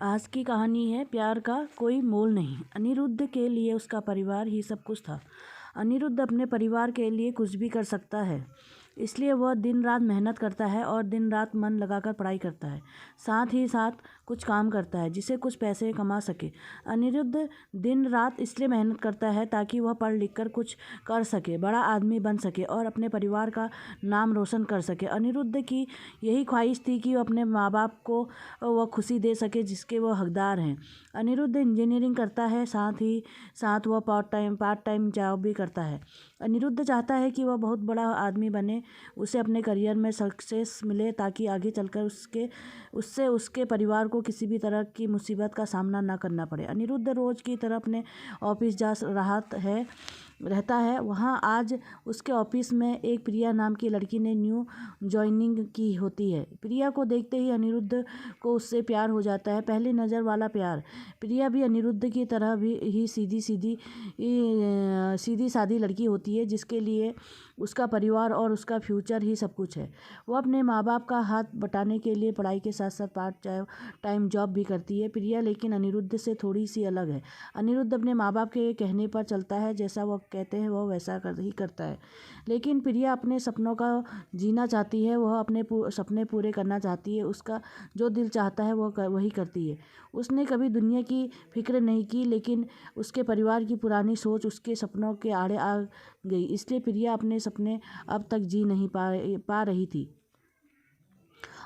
आज की कहानी है प्यार का कोई मोल नहीं। अनिरुद्ध के लिए उसका परिवार ही सब कुछ था। अनिरुद्ध अपने परिवार के लिए कुछ भी कर सकता है, इसलिए वह दिन रात मेहनत करता है और दिन रात मन लगाकर पढ़ाई करता है। साथ ही साथ कुछ काम करता है जिससे कुछ पैसे कमा सके। अनिरुद्ध दिन रात इसलिए मेहनत करता है ताकि वह पढ़ लिख कर कुछ कर सके, बड़ा आदमी बन सके और अपने परिवार का नाम रोशन कर सके। अनिरुद्ध की यही ख्वाहिश थी कि वह अपने माँ बाप को वह खुशी दे सके जिसके वह हकदार हैं। अनिरुद्ध इंजीनियरिंग करता है, साथ ही साथ वह पार्ट टाइम जॉब भी करता है। अनिरुद्ध चाहता है कि वह बहुत बड़ा आदमी बने, उसे अपने करियर में सक्सेस मिले ताकि आगे चलकर उससे उसके परिवार को किसी भी तरह की मुसीबत का सामना ना करना पड़े। अनिरुद्ध रोज की तरह अपने ऑफिस जा रहता है। वहाँ आज उसके ऑफिस में एक प्रिया नाम की लड़की ने न्यू ज्वाइनिंग की होती है। प्रिया को देखते ही अनिरुद्ध को उससे प्यार हो जाता है, पहली नज़र वाला प्यार। प्रिया भी अनिरुद्ध की तरह भी ही सीधी सादी लड़की होती है जिसके लिए उसका परिवार और उसका फ्यूचर ही सब कुछ है। वो अपने माँ बाप का हाथ बटाने के लिए पढ़ाई के साथ साथ पार्ट टाइम जॉब भी करती है। प्रिया लेकिन अनिरुद्ध से थोड़ी सी अलग है। अनिरुद्ध अपने माँ बाप के कहने पर चलता है, जैसा वो कहते हैं वो वैसा ही करता है। लेकिन प्रिया अपने सपनों का जीना चाहती है, वह अपने सपने पूरे करना चाहती है। उसका जो दिल चाहता है वो वही करती है। उसने कभी दुनिया की फिक्र नहीं की, लेकिन उसके परिवार की पुरानी सोच उसके सपनों के आड़े आ गई। इसलिए प्रिया अपने सपने अब तक जी नहीं पा रही थी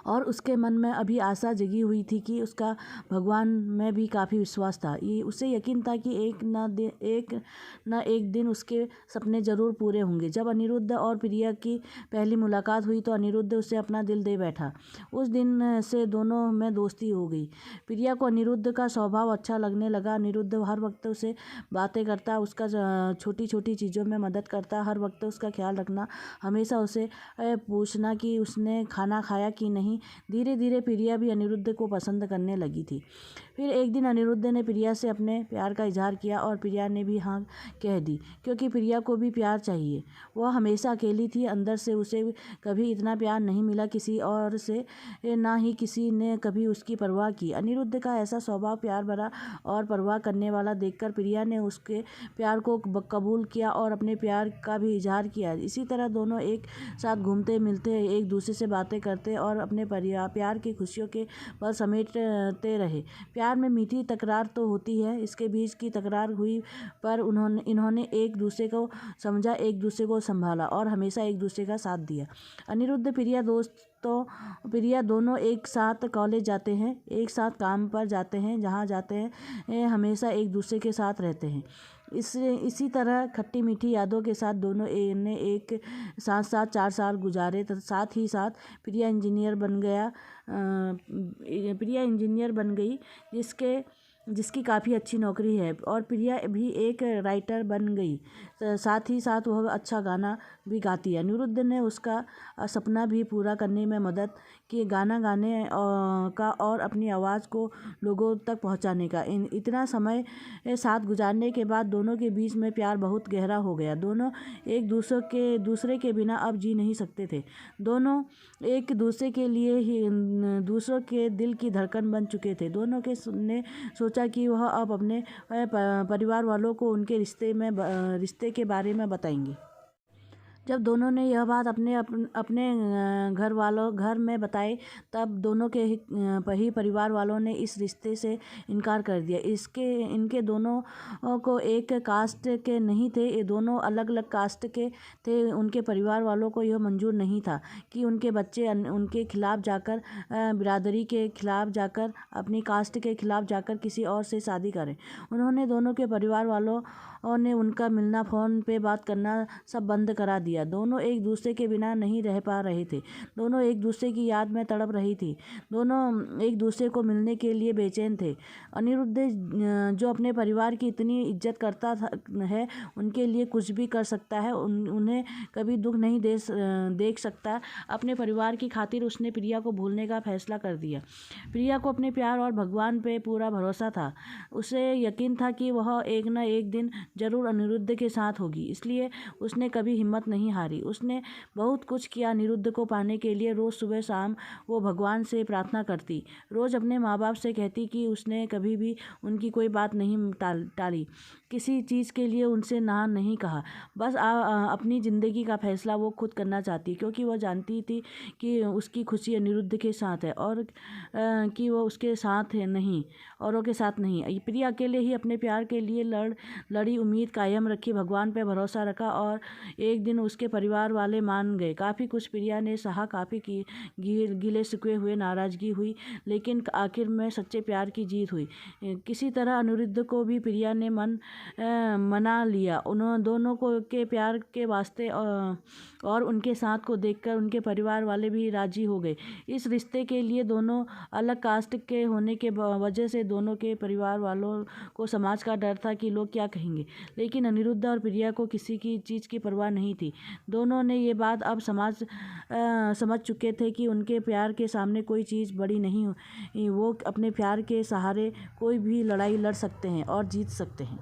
और उसके मन में अभी आशा जगी हुई थी कि उसका भगवान में भी काफ़ी विश्वास था। ये उसे यकीन था कि एक न एक दिन उसके सपने ज़रूर पूरे होंगे। जब अनिरुद्ध और प्रिया की पहली मुलाकात हुई तो अनिरुद्ध उसे अपना दिल दे बैठा। उस दिन से दोनों में दोस्ती हो गई। प्रिया को अनिरुद्ध का स्वभाव अच्छा लगने लगा। अनिरुद्ध हर वक्त उसे बातें करता, उसका छोटी छोटी चीज़ों में मदद करता, हर वक्त उसका ख्याल रखना, हमेशा उसे पूछना कि उसने खाना खाया कि नहीं। धीरे धीरे प्रिया भी अनिरुद्ध को पसंद करने लगी थी। फिर एक दिन अनिरुद्ध ने प्रिया से अपने प्यार का इजहार किया और प्रिया ने भी हाँ कह दी, क्योंकि प्रिया को भी प्यार चाहिए। वह हमेशा अकेली थी, अंदर से उसे कभी इतना प्यार नहीं मिला किसी और से, ना ही किसी ने कभी उसकी परवाह की। अनिरुद्ध का ऐसा स्वभाव प्यार भरा और परवाह करने वाला देखकर प्रिया ने उसके प्यार को कबूल किया और अपने प्यार का भी इजहार किया। इसी तरह दोनों एक साथ घूमते मिलते, एक दूसरे से बातें करते और अपने प्यार की खुशियों के पल समेटते रहे। प्यार में मीठी तकरार तो होती है, इसके बीच की तकरार हुई पर इन्होंने एक दूसरे को समझा, एक दूसरे को संभाला और हमेशा एक दूसरे का साथ दिया। अनिरुद्ध प्रिया दोनों एक साथ कॉलेज जाते हैं, एक साथ काम पर जाते हैं, जहाँ जाते हैं हमेशा एक दूसरे के साथ रहते हैं। इसी तरह खट्टी मीठी यादों के साथ दोनों ने एक साथ 4 साल गुजारे। साथ ही साथ प्रिया इंजीनियर बन गई जिसकी काफ़ी अच्छी नौकरी है और प्रिया भी एक राइटर बन गई। साथ ही साथ वह अच्छा गाना भी गाती है। अनिरुद्ध ने उसका सपना भी पूरा करने में मदद की, गाना गाने का और अपनी आवाज़ को लोगों तक पहुंचाने का। इतना समय साथ गुजारने के बाद दोनों के बीच में प्यार बहुत गहरा हो गया। दोनों एक दूसरे के बिना अब जी नहीं सकते थे। दोनों एक दूसरे के लिए ही दूसरों के दिल की धड़कन बन चुके थे। दोनों ने सोचा कि वह अब अपने परिवार वालों को उनके रिश्ते के बारे में बताएंगे। जब दोनों ने यह बात अपने घर में बताई, तब दोनों के ही परिवार वालों ने इस रिश्ते से इनकार कर दिया। इनके दोनों को एक कास्ट के नहीं थे, ये दोनों अलग अलग कास्ट के थे। उनके परिवार वालों को यह मंजूर नहीं था कि उनके बच्चे उनके खिलाफ जाकर, बिरादरी के खिलाफ जाकर, अपनी कास्ट के खिलाफ जाकर किसी और से शादी करें। उन्होंने दोनों के परिवार वालों ने उनका मिलना, फ़ोन पे बात करना सब बंद करा दिया। दोनों एक दूसरे के बिना नहीं रह पा रहे थे। दोनों एक दूसरे की याद में तड़प रही थी। दोनों एक दूसरे को मिलने के लिए बेचैन थे। अनिरुद्ध जो अपने परिवार की इतनी इज्जत करता है, उनके लिए कुछ भी कर सकता है, उन्हें कभी दुख नहीं देख सकता। अपने परिवार की खातिर उसने प्रिया को भूलने का फैसला कर दिया। प्रिया को अपने प्यार और भगवान पे पूरा भरोसा था। उसे यकीन था कि वह एक न एक दिन जरूर अनिरुद्ध के साथ होगी, इसलिए उसने कभी हिम्मत नहीं नहीं हारी। उसने बहुत कुछ किया अनिरुद्ध को पाने के लिए। रोज़ सुबह शाम वो भगवान से प्रार्थना करती। रोज़ अपने माँ बाप से कहती कि उसने कभी भी उनकी कोई बात नहीं टाली, किसी चीज़ के लिए उनसे ना नहीं कहा। बस अपनी ज़िंदगी का फैसला वो खुद करना चाहती, क्योंकि वह जानती थी कि उसकी खुशी अनिरुद्ध के साथ है और कि वो उसके साथ है नहीं, औरों के साथ नहीं। प्रिया अकेले ही अपने प्यार के लिए लड़ी, उम्मीद कायम रखी, भगवान पे भरोसा रखा और एक दिन उसके परिवार वाले मान गए। काफ़ी कुछ प्रिया ने सहा, काफ़ी गिले शिकवे हुए, नाराज़गी हुई, लेकिन आखिर में सच्चे प्यार की जीत हुई। किसी तरह अनिरुद्ध को भी प्रिया ने मना लिया। उन्होंने दोनों को के प्यार के वास्ते और उनके साथ को देखकर उनके परिवार वाले भी राजी हो गए। इस रिश्ते के लिए दोनों अलग कास्ट के होने के वजह से दोनों के परिवार वालों को समाज का डर था कि लोग क्या कहेंगे, लेकिन अनिरुद्ध और प्रिया को किसी की चीज़ की परवाह नहीं थी। दोनों ने ये बात अब समझ चुके थे कि उनके प्यार के सामने कोई चीज़ बड़ी नहीं। वो अपने प्यार के सहारे कोई भी लड़ाई लड़ सकते हैं और जीत सकते हैं।